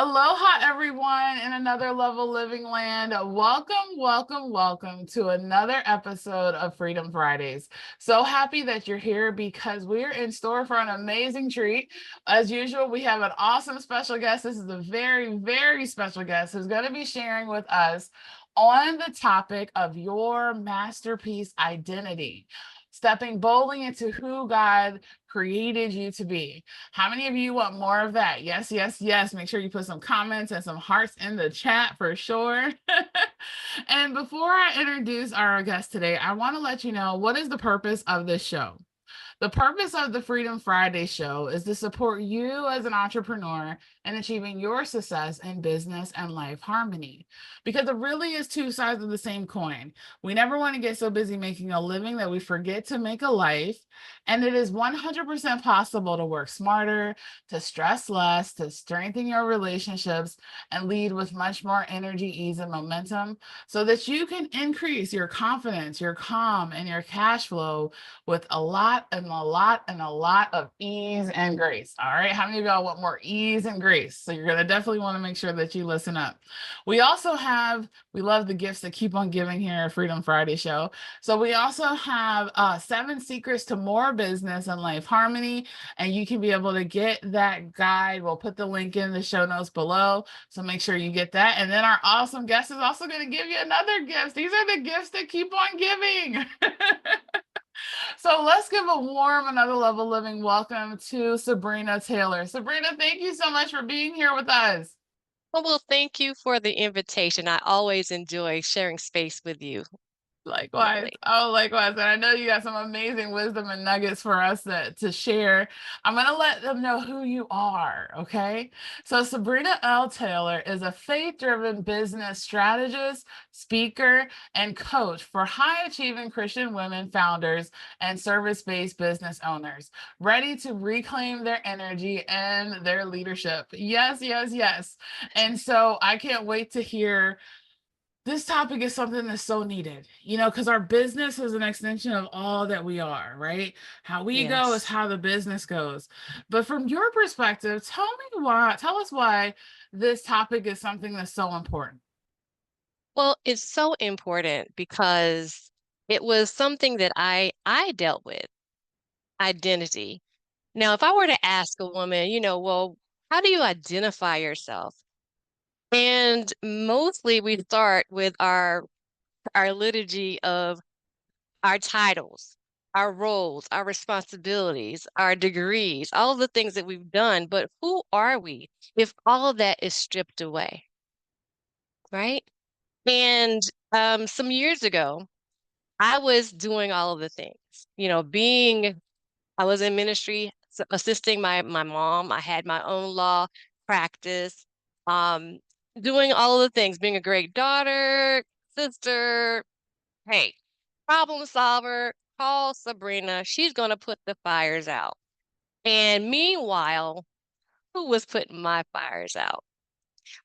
Aloha, everyone, in another level living land. Welcome to another episode of Freedom Fridays. So happy that you're here because we're in store for an amazing treat. As usual, we have an awesome special guest. This is a very special guest who's going to be sharing with us on the topic of your masterpiece identity. Stepping boldly into who God created you to be. How many of you want more of that? Yes. Make sure you put some comments and some hearts in the chat for sure. And before I introduce our guest today, I want to let you know what is the purpose of this show. The purpose of the Freedom Friday show is to support you as an entrepreneur in achieving your success in business and life harmony. Because it really is two sides of the same coin. We never want to get so busy making a living that we forget to make a life. And it is 100% possible to work smarter, to stress less, to strengthen your relationships, and lead with much more energy, ease, and momentum so that you can increase your confidence, your calm, and your cash flow with a lot of ease and grace. All right. How many of y'all want more ease and grace? So you're going to definitely want to make sure that you listen up. We love the gifts that keep on giving here at Freedom Friday Show. So we also have 7 secrets to more business and life harmony. And you can be able to get that guide. We'll put the link in the show notes below. So make sure you get that. And then our awesome guest is also going to give you another gift. These are the gifts that keep on giving. So let's give a warm another level living welcome to Sabrina Taylor. Sabrina, thank you so much for being here with us. Well, thank you for the invitation. I always enjoy sharing space with you. Likewise. Definitely. Oh, likewise. And I know you got some amazing wisdom and nuggets for us to share. I'm going to let them know who you are. Okay. So, Sabrina L. Taylor is a faith driven business strategist, speaker, and coach for high achieving Christian women founders and service based business owners ready to reclaim their energy and their leadership. Yes. And so, I can't wait to hear this topic is something that's so needed, because our business is an extension of all that we are, right? How we go is Yes. how the business goes. But from your perspective, tell us why this topic is something that's so important. Well, it's so important because it was something that I dealt with, identity. Now, if I were to ask a woman, well, how do you identify yourself? And mostly we start with our liturgy of our titles, our roles, our responsibilities, our degrees, all of the things that we've done. But who are we if all of that is stripped away, right? And some years ago, I was doing all of the things, I was in ministry, assisting my mom. I had my own law practice, um, doing all of the things, being a great daughter, sister, hey, problem solver, call Sabrina. She's going to put the fires out. And meanwhile, who was putting my fires out?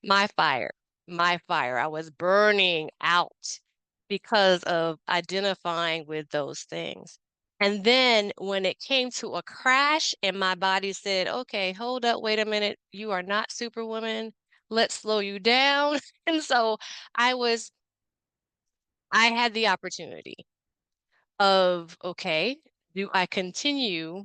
My fire, my fire. I was burning out because of identifying with those things. And then when it came to a crash and my body said, okay, hold up, wait a minute, you are not Superwoman. Let's slow you down. And so I was, I had the opportunity of, okay, do I continue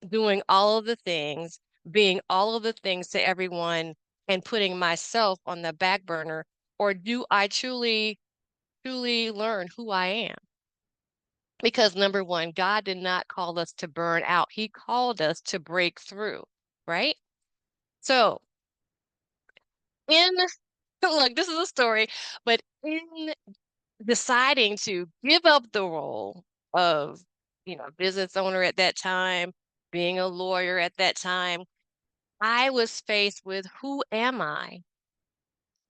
doing all of the things, being all of the things to everyone and putting myself on the back burner, or do I truly learn who I am? Because number one, God did not call us to burn out. He called us to break through, right? So in look, this is a story, but in deciding to give up the role of, business owner at that time, being a lawyer at that time, I was faced with who am I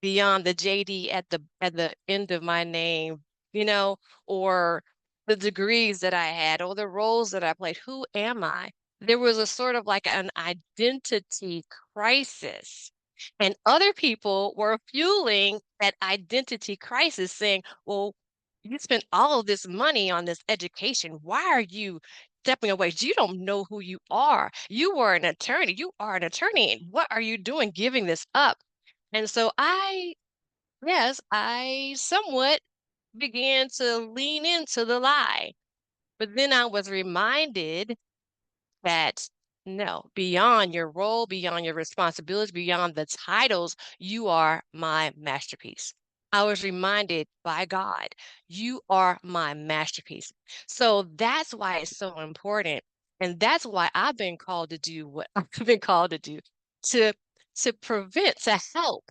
beyond the JD at the end of my name, you know, or the degrees that I had or the roles that I played. Who am I? There was a sort of like an identity crisis. And other people were fueling that identity crisis, saying, well, you spent all of this money on this education. Why are you stepping away. You don't know who you are. You were an attorney. You are an attorney. And what are you doing giving this up? And so yes, I somewhat began to lean into the lie. But then I was reminded that no, beyond your role, beyond your responsibilities, beyond the titles, you are my masterpiece. I was reminded by God, you are my masterpiece. So that's why it's so important. And that's why I've been called to do what I've been called to do to prevent, to help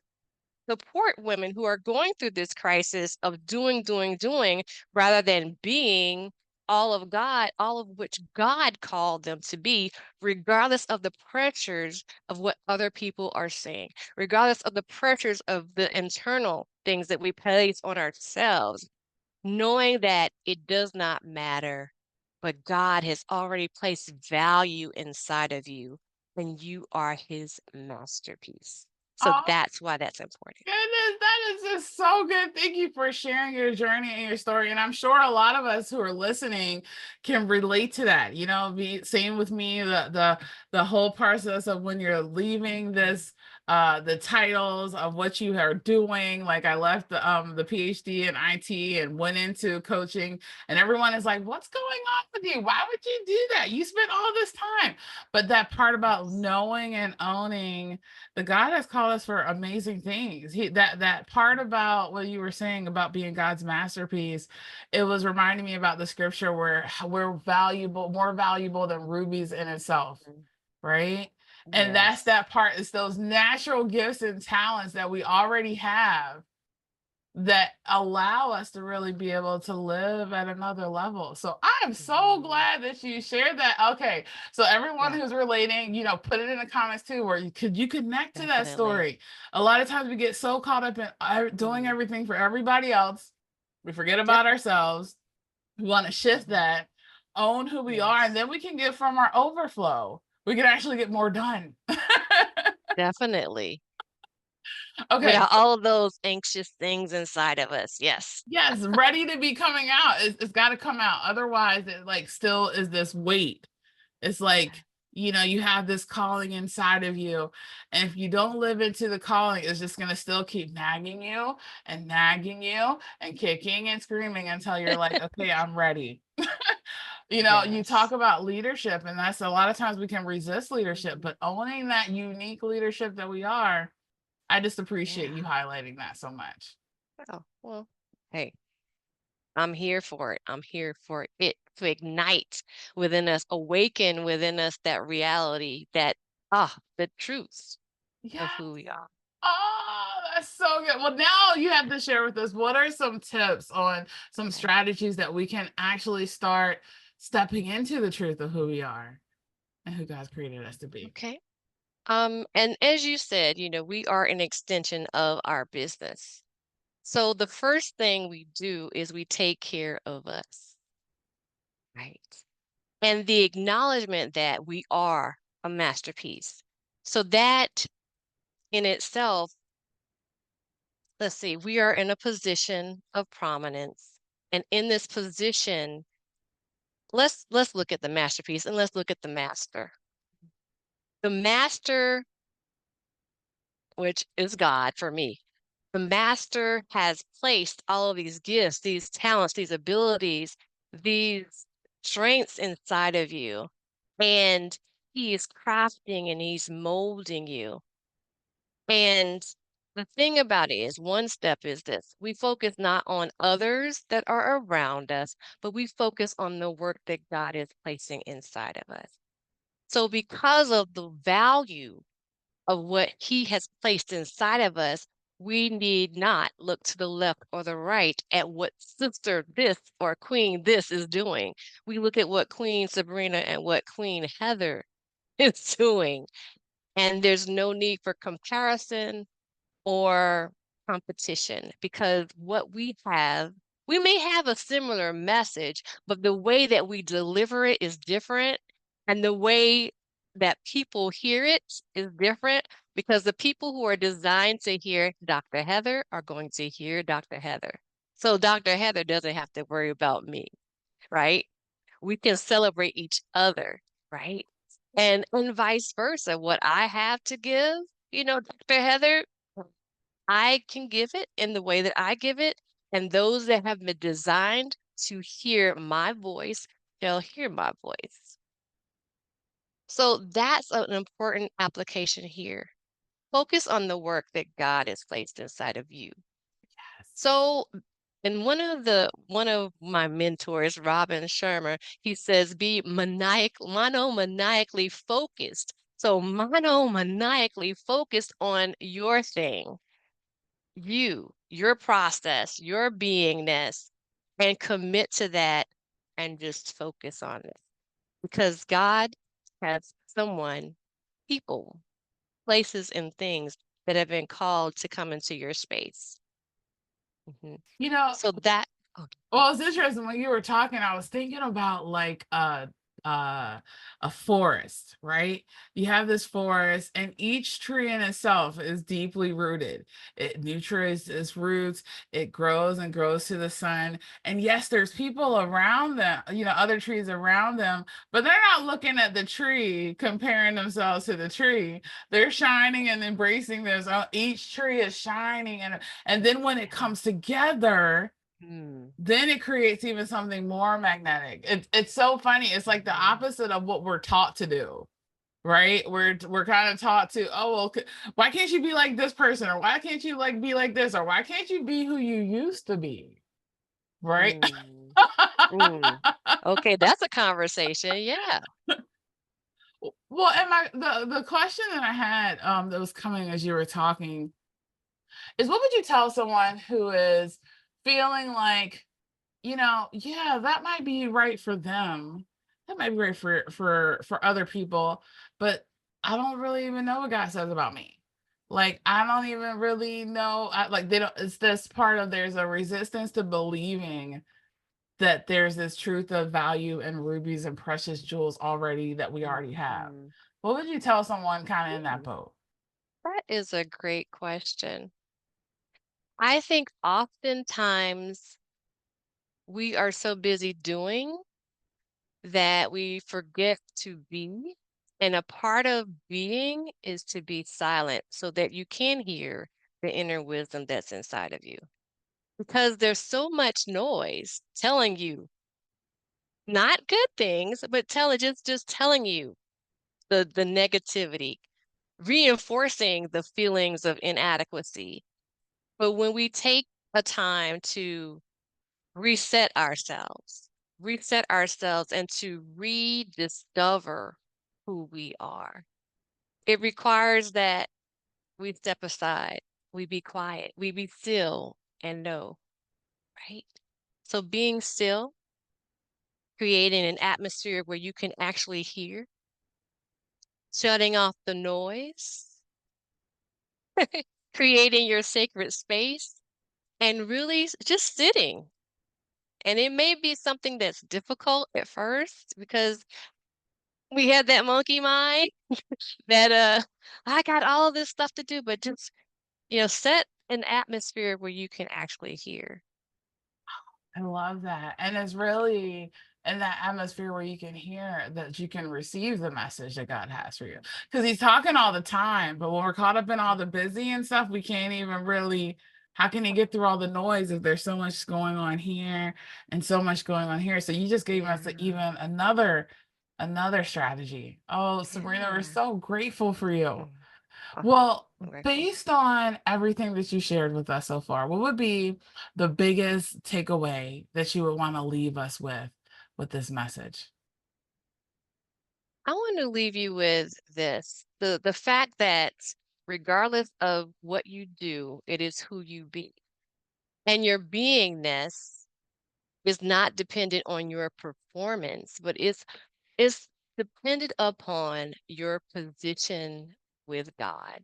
support women who are going through this crisis of doing, rather than being all of God, all of which God called them to be, regardless of the pressures of what other people are saying, regardless of the pressures of the internal things that we place on ourselves, knowing that it does not matter, but God has already placed value inside of you, and you are his masterpiece. So Oh, that's why that's important. goodness, that is just so good. Thank you for sharing your journey and your story. And I'm sure a lot of us who are listening can relate to that. You know, be same with me, the whole process of when you're leaving this the titles of what you are doing. Like I left the PhD in IT and went into coaching, and everyone is like, what's going on with you? Why would you do that? You spent all this time. But that part about Yes. knowing and owning the God has called us for amazing things. That part about what you were saying about being God's masterpiece, it was reminding me about the scripture where we're valuable, more valuable than rubies in itself, Mhm. right? And that's Yes. that part. It's those natural gifts and talents that we already have that allow us to really be able to live at another level. So I am so Mhm. glad that you shared that. Okay. So everyone Yeah, who's relating, put it in the comments too, where you connect to that definitely. story. A lot of times we get so caught up in doing Mhm. everything for everybody else. We forget Yep. about ourselves. We want to shift Mhm. that, own who we are, and Yes, then we can get from our overflow. We can actually get more done. definitely. Okay. Without all of those anxious things inside of us. Yes. Yes, ready to be coming out. It's got to come out. Otherwise, it like still is this weight. It's like, you have this calling inside of you. And if you don't live into the calling, it's just going to still keep nagging you and kicking and screaming until you're like, okay, I'm ready. You talk Yes. about leadership, and that's a lot of times we can resist leadership, Mhm. but owning that unique leadership that we are, I just appreciate Yeah. you highlighting that so much. Oh, well, hey, I'm here for it. I'm here for it to ignite within us, awaken within us that reality, the truth of Yeah. who we are. Oh, that's so good. Well, now you have to share with us what are some tips on some Okay. strategies that we can actually start stepping into the truth of who we are and who God's created us to be. Okay. And as you said, we are an extension of our business. So the first thing we do is we take care of us, right? And the acknowledgement that we are a masterpiece. So that in itself, let's see, we are in a position of prominence. And in this position, let's look at the masterpiece and let's look at the master. The master, which is God for me, the master has placed all of these gifts, these talents, these abilities, these strengths inside of you. And he is crafting and he's molding you. And the thing about it is, one step is this: we focus not on others that are around us, but we focus on the work that God is placing inside of us. So, because of the value of what He has placed inside of us, we need not look to the left or the right at what sister this or queen this is doing. We look at what Queen Sabrina and what Queen Heather is doing. And there's no need for comparison or competition, because what we may have a similar message, but the way that we deliver it is different. And the way that people hear it is different, because the people who are designed to hear Dr. Heather are going to hear Dr. Heather. So Dr. Heather doesn't have to worry about me, right? We can celebrate each other, right? And vice versa. What I have to give, Dr. Heather, I can give it in the way that I give it, and those that have been designed to hear my voice shall hear my voice. So that's an important application here. Focus on the work that God has placed inside of you. Yes. So, and one of my mentors, Robin Shermer, he says, be monomaniacally focused. So monomaniacally focused on your thing, your process, your beingness, and commit to that and just focus on it. Because God has someone, people, places, and things that have been called to come into your space. Mhm. You know, So that, oh, well, it's interesting when you were talking, I was thinking about like uh a forest, right? You have this forest and each tree in itself is deeply rooted. It nutrients its roots, it grows and grows to the sun. And yes, there's people around them, other trees around them, but they're not looking at the tree, comparing themselves to the tree. They're shining and embracing this. Each tree is shining and then when it yeah. comes together, Mm, then it creates even something more magnetic. It's so funny. It's like the mhm, opposite of what we're taught to do, right? We're kind of taught to, oh well, why can't you be like this person, or why can't you like be like this, or why can't you be who you used to be, right? mm, mm. Okay, that's a conversation. Yeah. Well, and the question that I had that was coming as you were talking is, what would you tell someone who is feeling like, yeah, that might be right for them. That might be right for other people, but I don't really even know what God says about me. Like I don't even really know. Like they don't. It's this part of, there's a resistance to believing that there's this truth of value and rubies and precious jewels already that we already have. Mhm. What would you tell someone kind of in that Mm, boat? that is a great question. I think oftentimes we are so busy doing that we forget to be. And a part of being is to be silent so that you can hear the inner wisdom that's inside of you. Because there's so much noise telling you not good things, but just telling you the negativity, reinforcing the feelings of inadequacy. But when we take a time to reset ourselves, and to rediscover who we are. It requires that we step aside, we be quiet, we be still and know, right? So being still, creating an atmosphere where you can actually hear, shutting off the noise, creating your sacred space, and really just sitting. And it may be something that's difficult at first because we had that monkey mind that I got all of this stuff to do, but just set an atmosphere where you can actually hear. I love that. And it's really in that atmosphere where you can hear that you can receive the message that God has for you. Because he's talking all the time, but when we're caught up in all the busy and stuff, we can't even really, how can he get through all the noise if there's so much going on here and so much going on here? So you just gave Yeah, us even another strategy. Oh, Sabrina, we're yeah. so grateful for you. Mm. Oh, Well, I'm grateful. based on everything that you shared with us so far, what would be the biggest takeaway that you would want to leave us with this message? I want to leave you with this. The fact that regardless of what you do, it is who you be. And your beingness is not dependent on your performance, but it's dependent upon your position with God.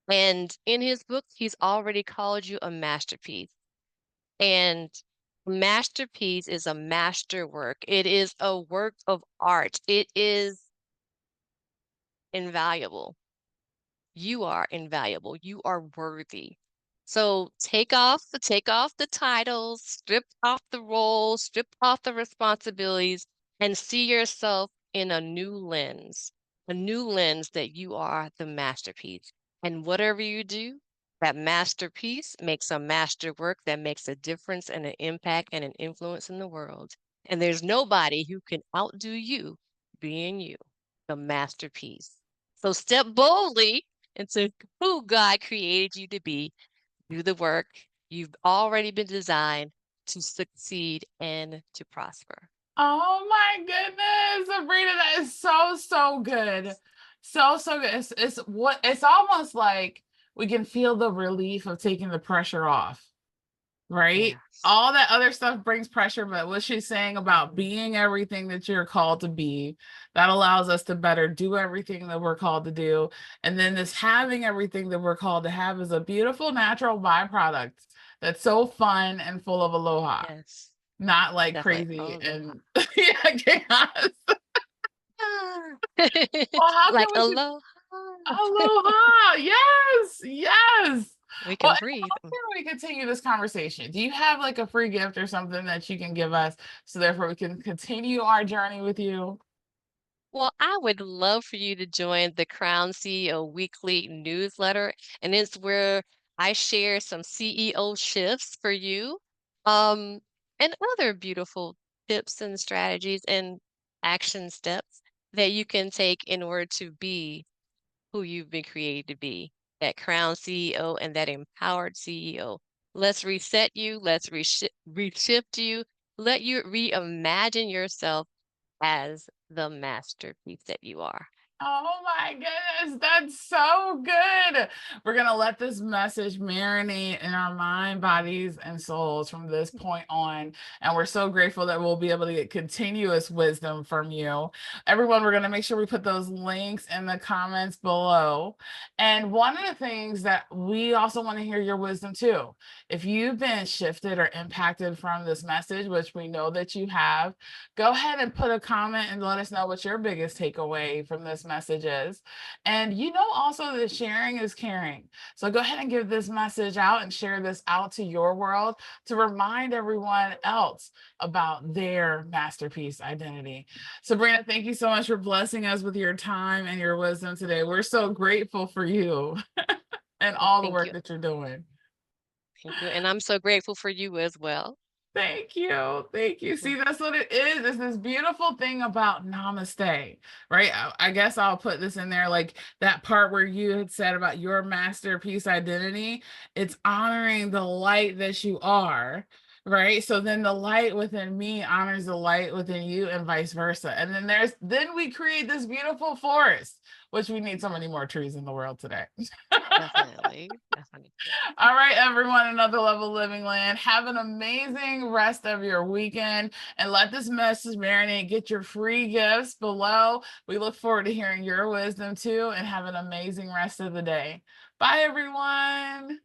And in his book, he's already called you a masterpiece. And masterpiece is a masterwork. It is a work of art. It is invaluable. You are invaluable. You are worthy. So take off the titles, strip off the roles, strip off the responsibilities, and see yourself in a new lens that you are the masterpiece. And whatever you do, that masterpiece makes a masterwork that makes a difference and an impact and an influence in the world. And there's nobody who can outdo you being you, the masterpiece. So step boldly into who God created you to be. Do the work. You've already been designed to succeed and to prosper. Oh my goodness, Sabrina, that is so good. So good. It's almost like we can feel the relief of taking the pressure off, right? Yes. All that other stuff brings pressure, but what she's saying about Mhm. being everything that you're called to be, that allows us to better do everything that we're called to do. And then this having everything that we're called to have is a beautiful natural byproduct that's so fun and full of aloha, Yes. not like Definitely. crazy Aloha. and yeah, chaos. Ah. Well, how can Like we aloha. aloha? Yes, yes. We Well, can breathe. how can we continue this conversation? Do you have like a free gift or something that you can give us so therefore we can continue our journey with you? Well, I would love for you to join the Crown CEO Weekly newsletter, and it's where I share some CEO shifts for you, um, and other beautiful tips and strategies and action steps that you can take in order to be who you've been created to be, that Crown CEO and that empowered CEO. Let's reset you, let's reshift you, let you reimagine yourself as the masterpiece that you are. Oh my goodness, that's so good. We're going to let this message marinate in our mind, bodies, and souls from this point on. And we're so grateful that we'll be able to get continuous wisdom from you. Everyone, we're going to make sure we put those links in the comments below. And one of the things that we also want to hear your wisdom too. If you've been shifted or impacted from this message, which we know that you have, go ahead and put a comment and let us know what your biggest takeaway from this message is. And you know also that sharing is caring. So go ahead and give this message out and share this out to your world to remind everyone else about their masterpiece identity. Sabrina, thank you so much for blessing us with your time and your wisdom today. We're so grateful for you and all the Thank work you. that you're doing. Thank you. And I'm so grateful for you as well. Thank you. Thank you. Mm. See, that's what it is. It's this beautiful thing about namaste, right? I guess I'll put this in there like that part where you had said about your masterpiece identity. It's honoring the light that you are, right? So then the light within me honors the light within you and vice versa. And then we create this beautiful forest, which we need so many more trees in the world today. Definitely. Definitely. All right, everyone, another level living land. Have an amazing rest of your weekend and let this message marinate. Get your free gifts below. We look forward to hearing your wisdom too, and have an amazing rest of the day. Bye, everyone.